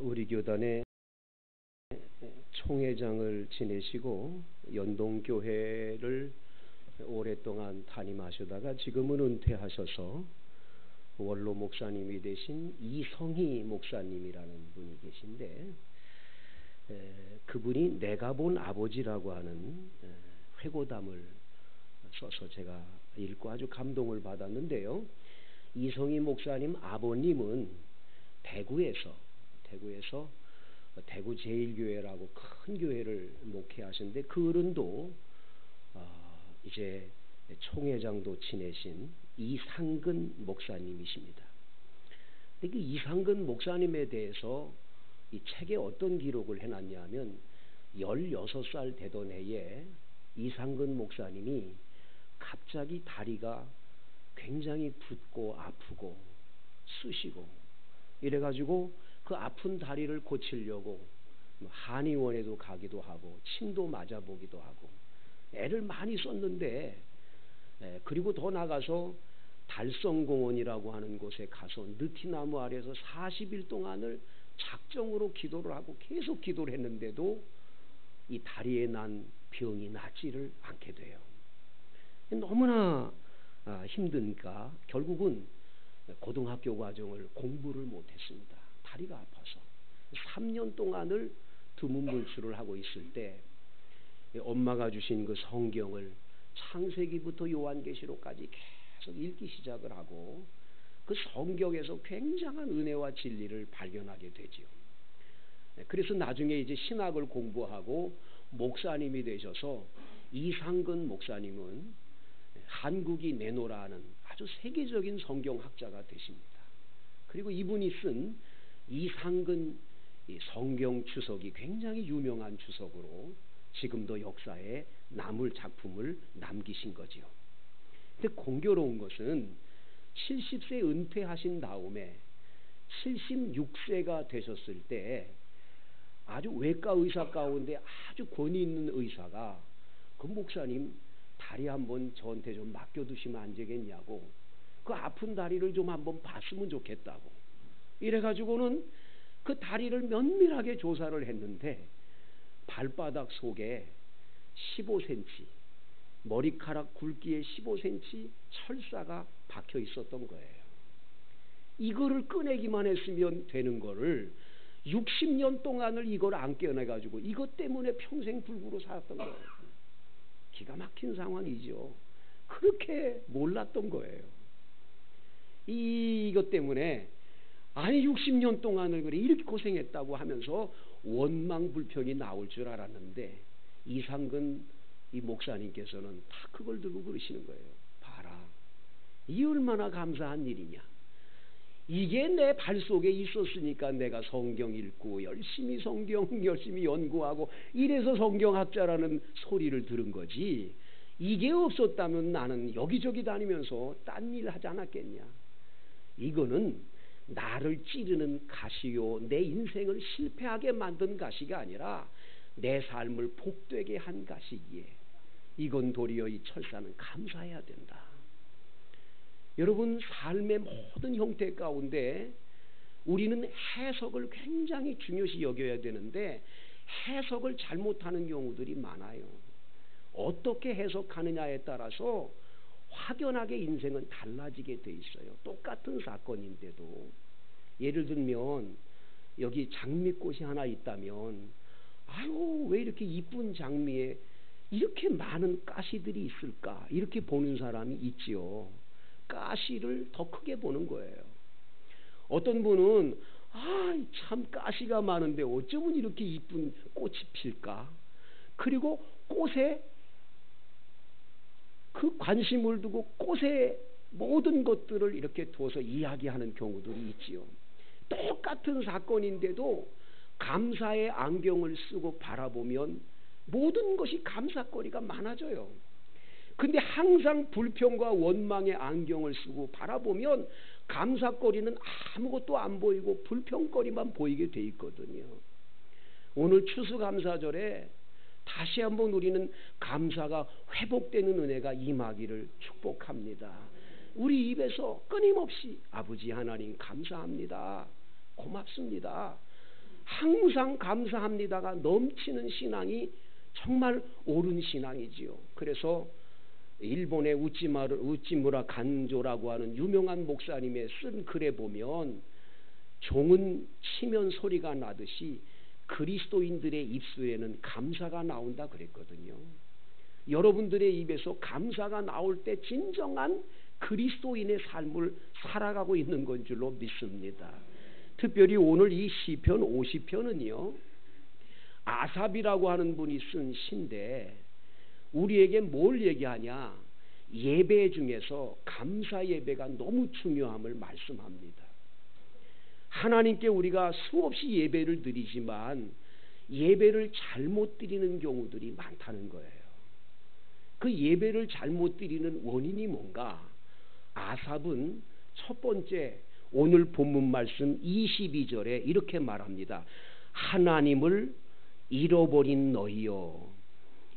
우리 교단의 총회장을 지내시고 연동교회를 오랫동안 담임하시다가 지금은 은퇴하셔서 원로 목사님이 되신 이성희 목사님이라는 분이 계신데, 그분이 내가 본 아버지라고 하는 회고담을 써서 제가 읽고 아주 감동을 받았는데요. 이성희 목사님 아버님은 대구에서 대구 제1교회라고 큰 교회를 목회하시는데, 그 어른도 이제 총회장도 지내신 이상근 목사님이십니다. 근데 그 이상근 목사님에 대해서 이 책에 어떤 기록을 해놨냐면, 16살 되던 해에 이상근 목사님이 갑자기 다리가 굉장히 붓고 아프고 쑤시고 이래가지고 그 아픈 다리를 고치려고 한의원에도 가기도 하고 침도 맞아보기도 하고 애를 많이 썼는데, 그리고 더 나가서 달성공원이라고 하는 곳에 가서 느티나무 아래에서 40일 동안을 작정으로 기도를 하고 계속 기도를 했는데도 이 다리에 난 병이 낫지를 않게 돼요. 너무나 힘드니까 결국은 고등학교 과정을 공부를 못했습니다. 다리가 아파서 3년 동안을 두문불출을 하고 있을 때 엄마가 주신 그 성경을 창세기부터 요한계시록까지 계속 읽기 시작을 하고 그 성경에서 굉장한 은혜와 진리를 발견하게 되지요. 그래서 나중에 이제 신학을 공부하고 목사님이 되셔서 이상근 목사님은 한국이 내노라는 아주 세계적인 성경학자가 되십니다. 그리고 이분이 쓴 이상근 성경 주석이 굉장히 유명한 주석으로 지금도 역사에 남을 작품을 남기신 거지요. 근데 공교로운 것은 70세 은퇴하신 다음에 76세가 되셨을 때 아주 외과 의사 가운데 아주 권위 있는 의사가 그 목사님 다리 한번 저한테 좀 맡겨두시면 안 되겠냐고, 그 아픈 다리를 좀 한번 봤으면 좋겠다고 이래가지고는 그 다리를 면밀하게 조사를 했는데 발바닥 속에 15cm, 머리카락 굵기에 15cm 철사가 박혀 있었던 거예요. 이거를 꺼내기만 했으면 되는 거를 60년 동안을 이걸 안 꺼내가지고 이것 때문에 평생 불구로 살았던 거예요. 기가 막힌 상황이죠. 그렇게 몰랐던 거예요. 이것 때문에 아니 60년 동안을 그래 이렇게 고생했다고 하면서 원망불평이 나올 줄 알았는데, 이상근 이 목사님께서는 다 그걸 들고 그러시는 거예요. 봐라, 이 얼마나 감사한 일이냐. 이게 내 발 속에 있었으니까 내가 성경 읽고 열심히 열심히 연구하고 이래서 성경학자라는 소리를 들은 거지, 이게 없었다면 나는 여기저기 다니면서 딴 일 하지 않았겠냐. 이거는 나를 찌르는 가시요, 내 인생을 실패하게 만든 가시가 아니라 내 삶을 복되게 한 가시기에 이건 도리어 이 철사는 감사해야 된다. 여러분, 삶의 모든 형태 가운데 우리는 해석을 굉장히 중요시 여겨야 되는데 해석을 잘못하는 경우들이 많아요. 어떻게 해석하느냐에 따라서 확연하게 인생은 달라지게 돼 있어요. 똑같은 사건인데도. 예를 들면 여기 장미꽃이 하나 있다면, 아유 왜 이렇게 이쁜 장미에 이렇게 많은 가시들이 있을까, 이렇게 보는 사람이 있지요. 가시를 더 크게 보는 거예요. 어떤 분은 참 가시가 많은데 어쩌면 이렇게 이쁜 꽃이 필까, 그리고 꽃에 그 관심을 두고 꽃의 모든 것들을 이렇게 둬서 이야기하는 경우들이 있지요. 똑같은 사건인데도 감사의 안경을 쓰고 바라보면 모든 것이 감사거리가 많아져요. 근데 항상 불평과 원망의 안경을 쓰고 바라보면 감사거리는 아무것도 안 보이고 불평거리만 보이게 돼 있거든요. 오늘 추수감사절에 다시 한번 우리는 감사가 회복되는 은혜가 임하기를 축복합니다. 우리 입에서 끊임없이 아버지 하나님 감사합니다, 고맙습니다, 항상 감사합니다가 넘치는 신앙이 정말 옳은 신앙이지요. 그래서 일본의 우찌무라 간조라고 하는 유명한 목사님의 쓴 글에 보면 종은 치면 소리가 나듯이 그리스도인들의 입술에는 감사가 나온다 그랬거든요. 여러분들의 입에서 감사가 나올 때 진정한 그리스도인의 삶을 살아가고 있는 건 줄로 믿습니다. 특별히 오늘 이 시편 50편은요, 아삽이라고 하는 분이 쓴 시인데 우리에게 뭘 얘기하냐? 예배 중에서 감사 예배가 너무 중요함을 말씀합니다. 하나님께 우리가 수없이 예배를 드리지만 예배를 잘못 드리는 경우들이 많다는 거예요. 그 예배를 잘못 드리는 원인이 뭔가? 아삽은 첫 번째 오늘 본문 말씀 22절에 이렇게 말합니다. 하나님을 잃어버린 너희여,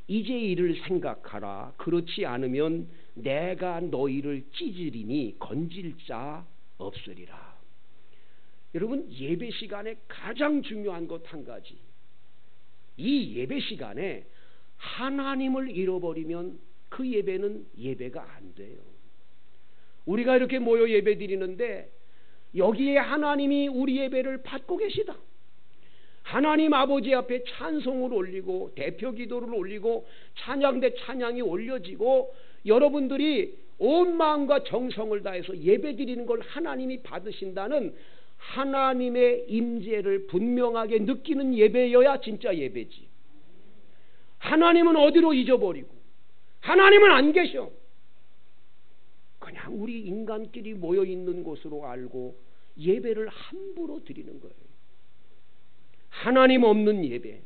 이제 이를 생각하라. 그렇지 않으면 내가 너희를 찢으리니 건질 자 없으리라. 여러분, 예배 시간에 가장 중요한 것 한 가지, 이 예배 시간에 하나님을 잃어버리면 그 예배는 예배가 안 돼요. 우리가 이렇게 모여 예배 드리는데 여기에 하나님이 우리 예배를 받고 계시다. 하나님 아버지 앞에 찬송을 올리고 대표 기도를 올리고 찬양 대 찬양이 올려지고 여러분들이 온 마음과 정성을 다해서 예배 드리는 걸 하나님이 받으신다는 하나님의 임재를 분명하게 느끼는 예배여야 진짜 예배지. 하나님은 어디로 잊어버리고 하나님은 안 계셔. 그냥 우리 인간끼리 모여있는 곳으로 알고 예배를 함부로 드리는 거예요. 하나님 없는 예배.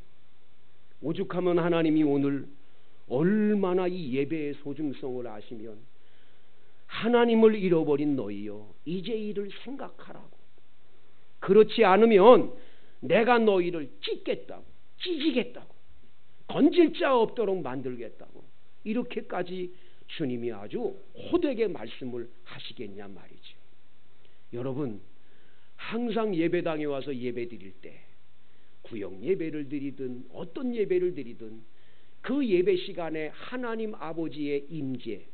오죽하면 하나님이 오늘 얼마나 이 예배의 소중성을 아시면 하나님을 잃어버린 너희여, 이제 이를 생각하라고. 그렇지 않으면 내가 너희를 찢겠다고, 찢이겠다고, 건질 자 없도록 만들겠다고, 이렇게까지 주님이 아주 호되게 말씀을 하시겠냐 말이죠. 여러분, 항상 예배당에 와서 예배 드릴 때 구역 예배를 드리든 어떤 예배를 드리든 그 예배 시간에 하나님 아버지의 임재,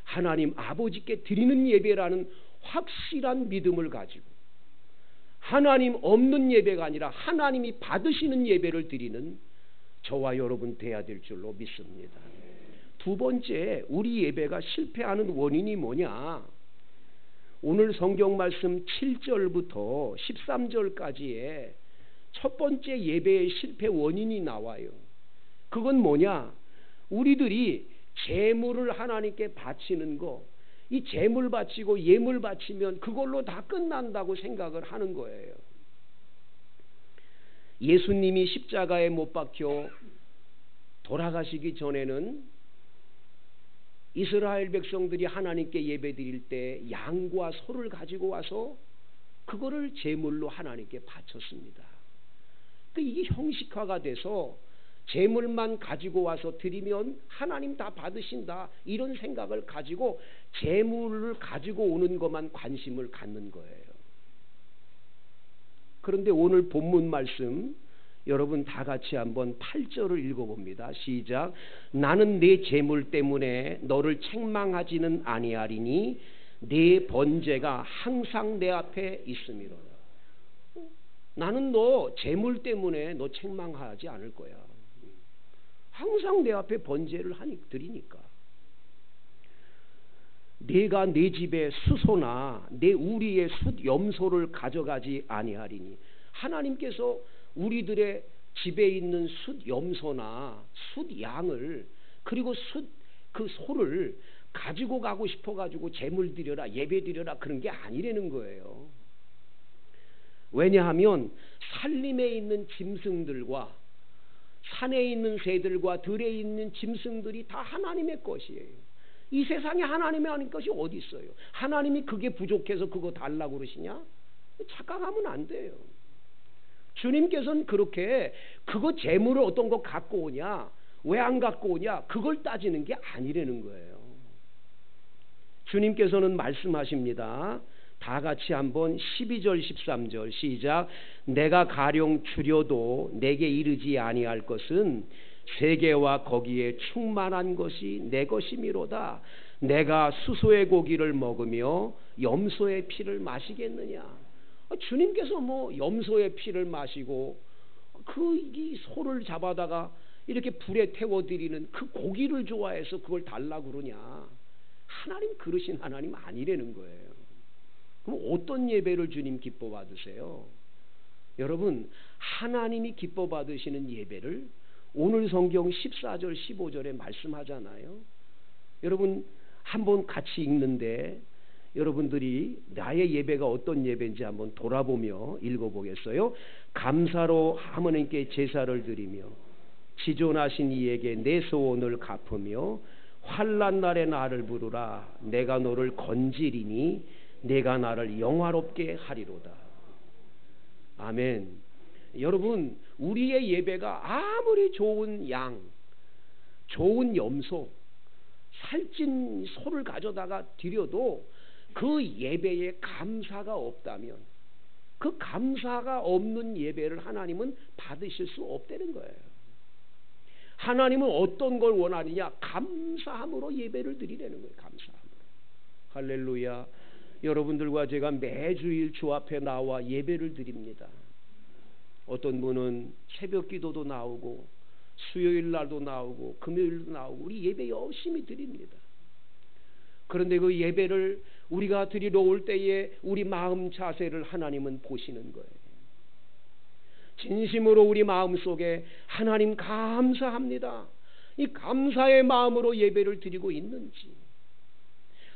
하나님 아버지께 드리는 예배라는 확실한 믿음을 가지고 하나님 없는 예배가 아니라 하나님이 받으시는 예배를 드리는 저와 여러분 돼야 될 줄로 믿습니다. 두 번째, 우리 예배가 실패하는 원인이 뭐냐? 오늘 성경 말씀 7절부터 13절까지의 첫 번째 예배의 실패 원인이 나와요. 그건 뭐냐? 우리들이 제물을 하나님께 바치는 거, 이 제물 바치고 예물 바치면 그걸로 다 끝난다고 생각을 하는 거예요. 예수님이 십자가에 못 박혀 돌아가시기 전에는 이스라엘 백성들이 하나님께 예배드릴 때 양과 소를 가지고 와서 그거를 제물로 하나님께 바쳤습니다. 이게 형식화가 돼서 제물만 가지고 와서 드리면 하나님 다 받으신다, 이런 생각을 가지고 제물을 가지고 오는 것만 관심을 갖는 거예요. 그런데 오늘 본문 말씀 여러분 다 같이 한번 8절을 읽어봅니다. 시작. 나는 내 재물 때문에 너를 책망하지는 아니하리니 내 번제가 항상 내 앞에 있음이로다. 나는 너 재물 때문에 너 책망하지 않을 거야. 항상 내 앞에 번제를 드리니까. 내가 내 집에 수소나 내 우리의 숫 염소를 가져가지 아니하리니, 하나님께서 우리들의 집에 있는 숫 염소나 숫 양을 그리고 그 소를 가지고 가고 싶어가지고 제물 드려라, 예배 드려라, 그런 게 아니라는 거예요. 왜냐하면 산림에 있는 짐승들과 산에 있는 새들과 들에 있는 짐승들이 다 하나님의 것이에요. 이 세상에 하나님의 아닌 것이 어디 있어요? 하나님이 그게 부족해서 그거 달라고 그러시냐? 착각하면 안 돼요. 주님께서는 그렇게 그거 재물을 어떤 거 갖고 오냐, 왜 안 갖고 오냐, 그걸 따지는 게 아니라는 거예요. 주님께서는 말씀하십니다. 다 같이 한번 12절 13절 시작. 내가 가령 줄여도 내게 이르지 아니할 것은 세계와 거기에 충만한 것이 내 것이미로다. 내가 수소의 고기를 먹으며 염소의 피를 마시겠느냐. 주님께서 뭐 염소의 피를 마시고 이 소를 잡아다가 이렇게 불에 태워드리는 그 고기를 좋아해서 그걸 달라고 그러냐. 하나님 그러신 하나님 아니라는 거예요. 그럼 어떤 예배를 주님 기뻐 받으세요? 여러분, 하나님이 기뻐 받으시는 예배를 오늘 성경 14절 15절에 말씀하잖아요. 여러분 한번 같이 읽는데 여러분들이 나의 예배가 어떤 예배인지 한번 돌아보며 읽어보겠어요? 감사로 하나님께 제사를 드리며 지존하신 이에게 내 소원을 갚으며 환난 날에 나를 부르라. 내가 너를 건지리니 내가 나를 영화롭게 하리로다. 아멘. 여러분, 우리의 예배가 아무리 좋은 양, 좋은 염소, 살찐 소를 가져다가 드려도 그 예배에 감사가 없다면, 그 감사가 없는 예배를 하나님은 받으실 수 없다는 거예요. 하나님은 어떤 걸 원하느냐? 감사함으로 예배를 드리라는 거예요. 감사함으로. 할렐루야. 여러분들과 제가 매주일 주 앞에 나와 예배를 드립니다. 어떤 분은 새벽 기도도 나오고 수요일 날도 나오고 금요일도 나오고 우리 예배 열심히 드립니다. 그런데 그 예배를 우리가 드리러 올 때에 우리 마음 자세를 하나님은 보시는 거예요. 진심으로 우리 마음속에 하나님 감사합니다, 이 감사의 마음으로 예배를 드리고 있는지,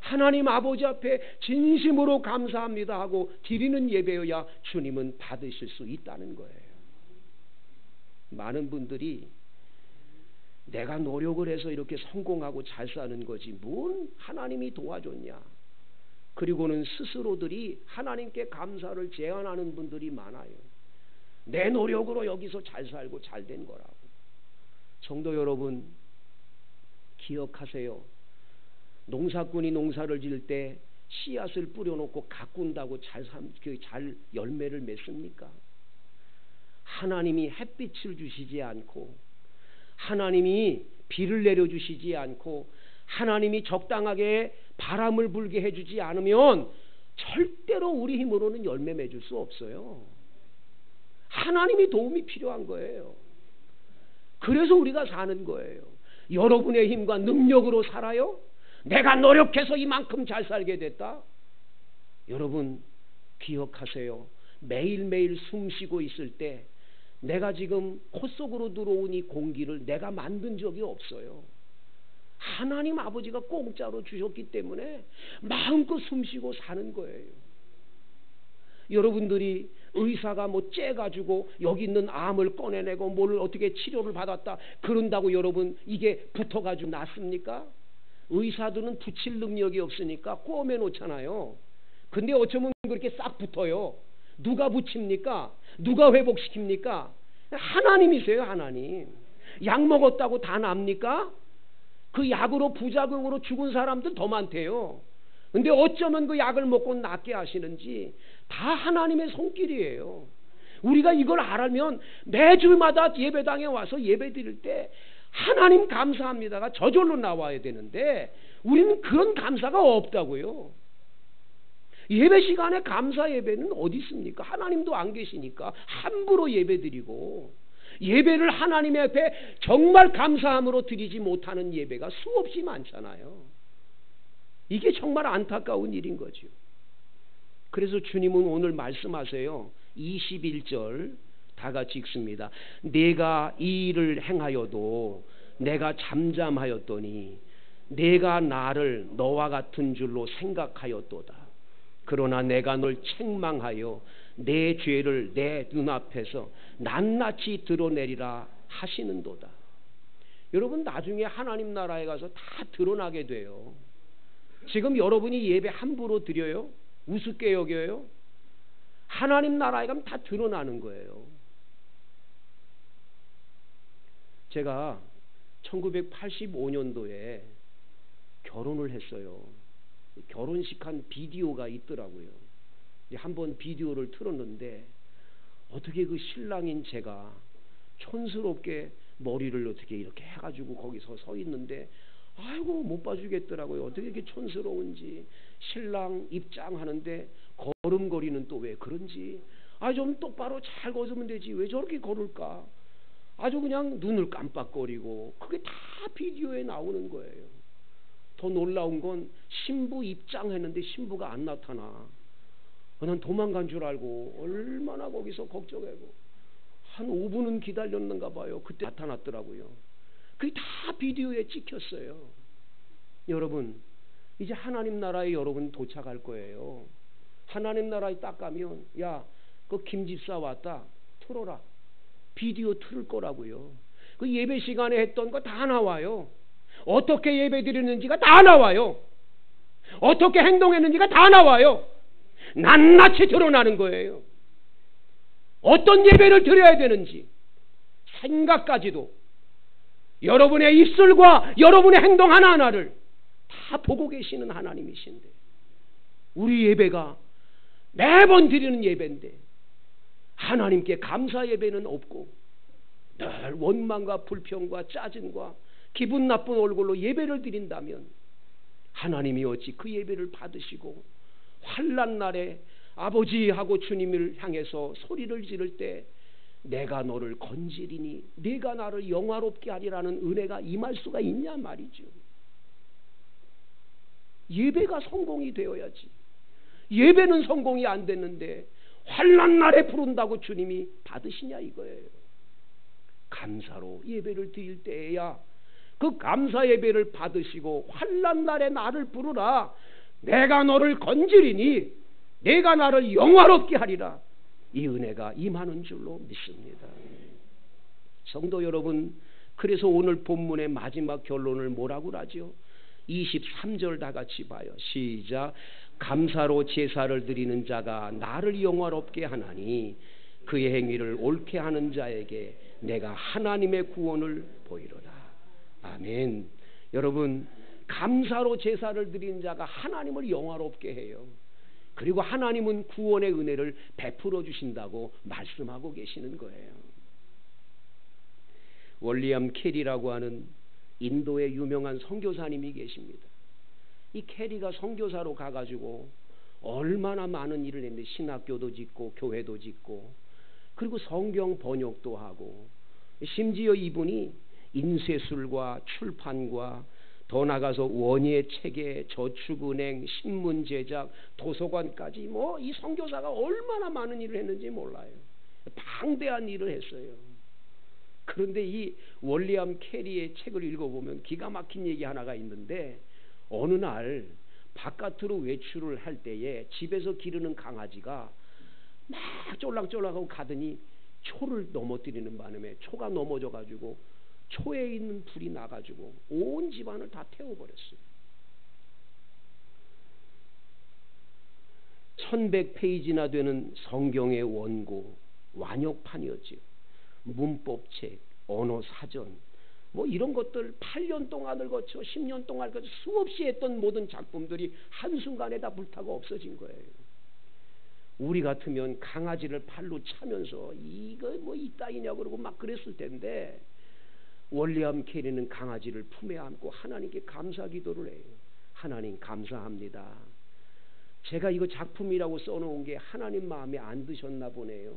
하나님 아버지 앞에 진심으로 감사합니다 하고 드리는 예배여야 주님은 받으실 수 있다는 거예요. 많은 분들이 내가 노력을 해서 이렇게 성공하고 잘 사는 거지 뭔 하나님이 도와줬냐, 그리고는 스스로들이 하나님께 감사를 제안하는 분들이 많아요. 내 노력으로 여기서 잘 살고 잘 된 거라고. 성도 여러분, 기억하세요. 농사꾼이 농사를 지을 때 씨앗을 뿌려놓고 가꾼다고 잘 열매를 맺습니까? 하나님이 햇빛을 주시지 않고, 하나님이 비를 내려주시지 않고, 하나님이 적당하게 바람을 불게 해주지 않으면 절대로 우리 힘으로는 열매 맺을 수 없어요. 하나님이 도움이 필요한 거예요. 그래서 우리가 사는 거예요. 여러분의 힘과 능력으로 살아요? 내가 노력해서 이만큼 잘 살게 됐다? 여러분 기억하세요. 매일매일 숨 쉬고 있을 때 내가 지금 코 속으로 들어온 이 공기를 내가 만든 적이 없어요. 하나님 아버지가 공짜로 주셨기 때문에 마음껏 숨 쉬고 사는 거예요. 여러분들이 의사가 뭐 째가지고 여기 있는 암을 꺼내내고 뭘 어떻게 치료를 받았다 그런다고 여러분 이게 붙어가지고 낫습니까? 의사들은 붙일 능력이 없으니까 꿰매 놓잖아요. 근데 어쩌면 그렇게 싹 붙어요. 누가 붙입니까? 누가 회복시킵니까? 하나님이세요. 하나님. 약 먹었다고 다 납니까? 그 약으로 부작용으로 죽은 사람들 더 많대요. 근데 어쩌면 그 약을 먹고 낫게 하시는지 다 하나님의 손길이에요. 우리가 이걸 알면 매주마다 예배당에 와서 예배 드릴 때 하나님 감사합니다가 저절로 나와야 되는데 우리는 그런 감사가 없다고요. 예배 시간에 감사 예배는 어디 있습니까? 하나님도 안 계시니까 함부로 예배 드리고, 예배를 하나님의 앞에 정말 감사함으로 드리지 못하는 예배가 수없이 많잖아요. 이게 정말 안타까운 일인 거죠. 그래서 주님은 오늘 말씀하세요. 21절 다 같이 읽습니다. 내가 이 일을 행하여도 내가 잠잠하였더니 내가 나를 너와 같은 줄로 생각하였도다. 그러나 내가 널 책망하여 내 죄를 내 눈앞에서 낱낱이 드러내리라 하시는도다. 여러분 나중에 하나님 나라에 가서 다 드러나게 돼요. 지금 여러분이 예배 함부로 드려요? 우습게 여겨요? 하나님 나라에 가면 다 드러나는 거예요. 제가 1985년도에 결혼을 했어요. 결혼식 한 비디오가 있더라고요. 한번 비디오를 틀었는데 어떻게 그 신랑인 제가 촌스럽게 머리를 어떻게 이렇게 해가지고 거기서 서 있는데 아이고 못 봐주겠더라고요. 어떻게 이렇게 촌스러운지. 신랑 입장하는데 걸음걸이는 또 왜 그런지. 좀 똑바로 잘 걸으면 되지 왜 저렇게 걸을까. 아주 그냥 눈을 깜빡거리고. 그게 다 비디오에 나오는 거예요. 더 놀라운 건 신부 입장했는데 신부가 안 나타나. 난 도망간 줄 알고 얼마나 거기서 걱정하고 한 5분은 기다렸는가 봐요. 그때 나타났더라고요. 그게 다 비디오에 찍혔어요. 여러분 이제 하나님 나라에 여러분 도착할 거예요. 하나님 나라에 딱 가면 야, 그 김집사 왔다 틀어라. 비디오 틀을 거라고요. 그 예배 시간에 했던 거 다 나와요. 어떻게 예배 드리는지가 다 나와요. 어떻게 행동했는지가 다 나와요. 낱낱이 드러나는 거예요. 어떤 예배를 드려야 되는지 생각까지도 여러분의 입술과 여러분의 행동 하나하나를 다 보고 계시는 하나님이신데 우리 예배가 매번 드리는 예배인데 하나님께 감사 예배는 없고 늘 원망과 불평과 짜증과 기분 나쁜 얼굴로 예배를 드린다면 하나님이 어찌 그 예배를 받으시고 환난 날에 아버지하고 주님을 향해서 소리를 지를 때 내가 너를 건지리니 네가 나를 영화롭게 하리라는 은혜가 임할 수가 있냐 말이죠. 예배가 성공이 되어야지. 예배는 성공이 안 됐는데 환난 날에 부른다고 주님이 받으시냐 이거예요. 감사로 예배를 드릴 때에야 그 감사 예배를 받으시고 환난 날에 나를 부르라. 내가 너를 건지리니 내가 나를 영화롭게 하리라. 이 은혜가 임하는 줄로 믿습니다. 성도 여러분, 그래서 오늘 본문의 마지막 결론을 뭐라고 하죠? 23절 다 같이 봐요. 시작. 감사로 제사를 드리는 자가 나를 영화롭게 하나니 그의 행위를 옳게 하는 자에게 내가 하나님의 구원을 보이로다. 아멘. 여러분, 감사로 제사를 드리는 자가 하나님을 영화롭게 해요. 그리고 하나님은 구원의 은혜를 베풀어 주신다고 말씀하고 계시는 거예요. 월리엄 캐리라고 하는 인도의 유명한 선교사님이 계십니다. 이 캐리가 선교사로 가가지고 얼마나 많은 일을 했는데 신학교도 짓고 교회도 짓고 그리고 성경 번역도 하고 심지어 이분이 인쇄술과 출판과 더 나가서 원예 체계, 저축은행, 신문 제작, 도서관까지 이 선교사가 얼마나 많은 일을 했는지 몰라요. 방대한 일을 했어요. 그런데 이 월리엄 캐리의 책을 읽어보면 기가 막힌 얘기 하나가 있는데 어느 날 바깥으로 외출을 할 때에 집에서 기르는 강아지가 막 쫄랑쫄랑하고 가더니 초를 넘어뜨리는 바람에 초가 넘어져가지고 초에 있는 불이 나가지고 온 집안을 다 태워버렸어요. 1100페이지나 되는 성경의 원고, 완역판이었지요. 문법책, 언어사전, 이런 것들 8년 동안을 거쳐 10년 동안 거쳐 수없이 했던 모든 작품들이 한순간에 다 불타고 없어진 거예요. 우리 같으면 강아지를 팔로 차면서 이거 이따위냐 그러고 막 그랬을 텐데 월리엄 캐리는 강아지를 품에 안고 하나님께 감사 기도를 해요. 하나님 감사합니다. 제가 이거 작품이라고 써놓은 게 하나님 마음에 안 드셨나 보네요.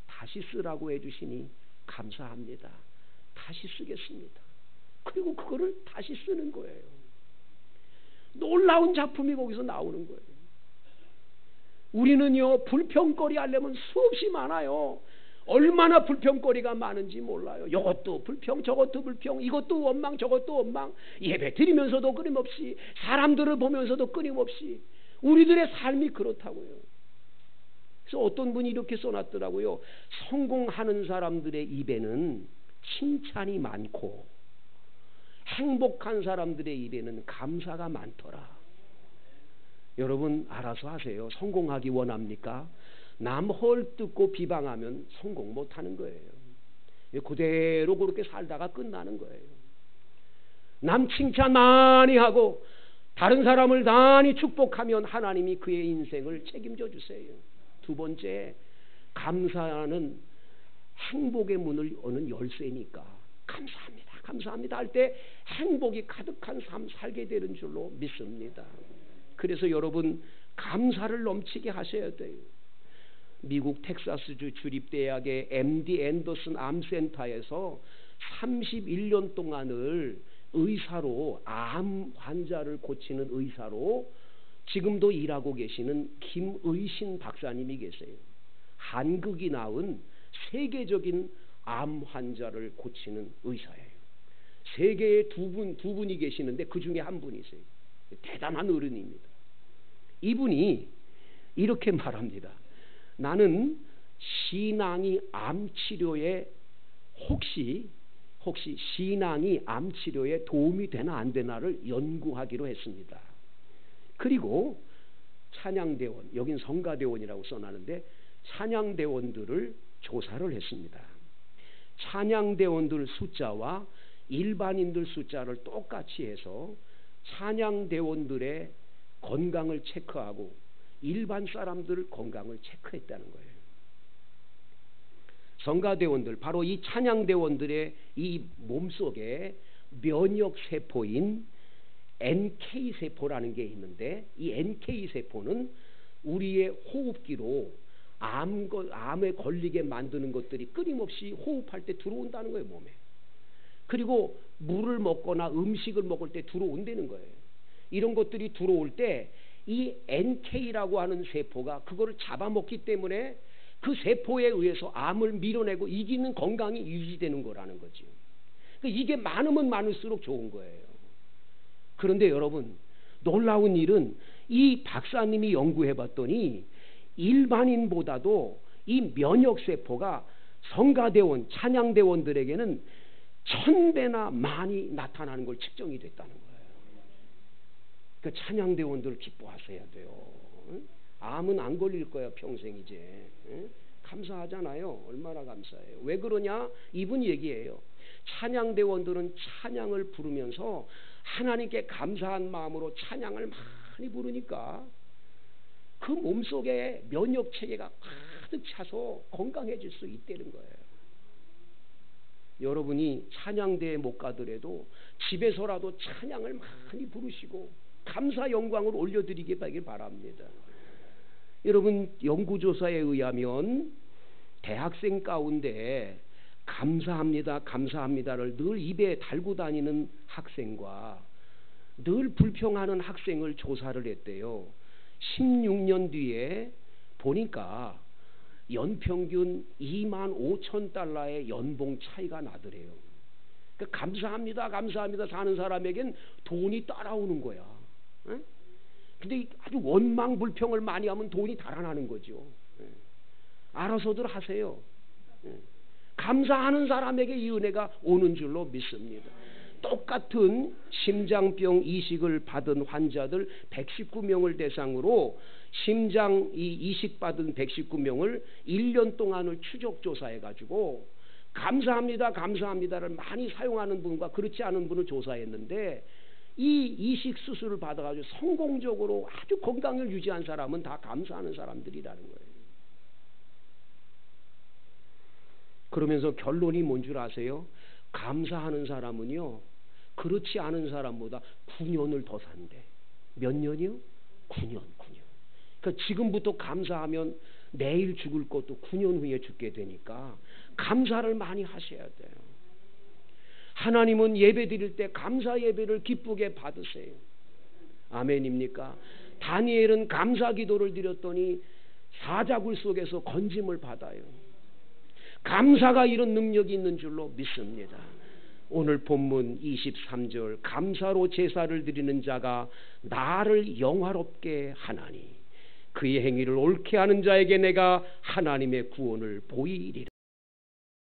다시 쓰라고 해주시니 감사합니다. 다시 쓰겠습니다. 그리고 그거를 다시 쓰는 거예요. 놀라운 작품이 거기서 나오는 거예요. 우리는요 불평거리 하려면 수없이 많아요. 얼마나 불평거리가 많은지 몰라요. 이것도 불평, 저것도 불평, 이것도 원망, 저것도 원망. 예배 드리면서도 끊임없이, 사람들을 보면서도 끊임없이. 우리들의 삶이 그렇다고요. 그래서 어떤 분이 이렇게 써놨더라고요. 성공하는 사람들의 입에는 칭찬이 많고 행복한 사람들의 입에는 감사가 많더라. 여러분 알아서 하세요. 성공하기 원합니까? 남 헐뜯고 비방하면 성공 못하는 거예요. 그대로 그렇게 살다가 끝나는 거예요. 남 칭찬 많이 하고 다른 사람을 많이 축복하면 하나님이 그의 인생을 책임져 주세요. 두 번째, 감사는 행복의 문을 여는 열쇠니까 감사합니다, 감사합니다 할 때 행복이 가득한 삶 살게 되는 줄로 믿습니다. 그래서 여러분, 감사를 넘치게 하셔야 돼요. 미국 텍사스주 주립대학의 MD 앤더슨 암센터에서 31년 동안을 의사로, 암 환자를 고치는 의사로 지금도 일하고 계시는 김의신 박사님이 계세요. 한국이 낳은 세계적인 암 환자를 고치는 의사예요. 세계에 두 분이 계시는데 그 중에 한 분이세요. 대단한 어른입니다. 이분이 이렇게 말합니다. 나는 신앙이 암치료에 혹시 신앙이 암치료에 도움이 되나 안 되나를 연구하기로 했습니다. 그리고 찬양대원, 여긴 성가대원이라고 써놨는데 찬양대원들을 조사를 했습니다. 찬양대원들 숫자와 일반인들 숫자를 똑같이 해서 찬양대원들의 건강을 체크하고 일반 사람들 건강을 체크했다는 거예요. 성가대원들, 바로 이 찬양대원들의 이 몸속에 면역세포인 NK세포라는 게 있는데, 이 NK세포는 우리의 호흡기로 암에 걸리게 만드는 것들이 끊임없이 호흡할 때 들어온다는 거예요, 몸에. 그리고 물을 먹거나 음식을 먹을 때 들어온다는 거예요. 이런 것들이 들어올 때 이 NK라고 하는 세포가 그거를 잡아먹기 때문에 그 세포에 의해서 암을 밀어내고 이기는 건강이 유지되는 거라는 거죠. 이게 많으면 많을수록 좋은 거예요. 그런데 여러분, 놀라운 일은 이 박사님이 연구해봤더니 일반인보다도 이 면역세포가 성가대원, 찬양대원들에게는 1000배나 많이 나타나는 걸 측정이 됐다는 거예요. 그 찬양대원들 기뻐하셔야 돼요. 암은 안 걸릴 거야, 평생 이제. 감사하잖아요. 얼마나 감사해요. 왜 그러냐? 이분 얘기예요. 찬양대원들은 찬양을 부르면서 하나님께 감사한 마음으로 찬양을 많이 부르니까 그 몸속에 면역체계가 가득 차서 건강해질 수 있다는 거예요. 여러분이 찬양대에 못 가더라도 집에서라도 찬양을 많이 부르시고 감사 영광을 올려드리길 바랍니다. 여러분, 연구조사에 의하면 대학생 가운데 감사합니다, 감사합니다를 늘 입에 달고 다니는 학생과 늘 불평하는 학생을 조사를 했대요. 16년 뒤에 보니까 연평균 25,000달러의 연봉 차이가 나더래요. 그러니까 감사합니다, 감사합니다 사는 사람에겐 돈이 따라오는 거야. 근데 아주 원망불평을 많이 하면 돈이 달아나는 거죠. 알아서들 하세요. 감사하는 사람에게 이 은혜가 오는 줄로 믿습니다. 똑같은 심장병 이식을 받은 환자들 119명을 대상으로 심장 이식 받은 119명을 1년 동안을 추적 조사해 가지고 감사합니다, 감사합니다를 많이 사용하는 분과 그렇지 않은 분을 조사했는데, 이 이식 수술을 받아가지고 성공적으로 아주 건강을 유지한 사람은 다 감사하는 사람들이라는 거예요. 그러면서 결론이 뭔 줄 아세요? 감사하는 사람은요, 그렇지 않은 사람보다 9년을 더 산대. 몇 년이요? 9년. 그러니까 지금부터 감사하면 내일 죽을 것도 9년 후에 죽게 되니까 감사를 많이 하셔야 돼요. 하나님은 예배 드릴 때 감사 예배를 기쁘게 받으세요. 아멘입니까? 다니엘은 감사 기도를 드렸더니 사자굴 속에서 건짐을 받아요. 감사가 이런 능력이 있는 줄로 믿습니다. 오늘 본문 23절, 감사로 제사를 드리는 자가 나를 영화롭게 하나니 그의 행위를 옳게 하는 자에게 내가 하나님의 구원을 보이리라.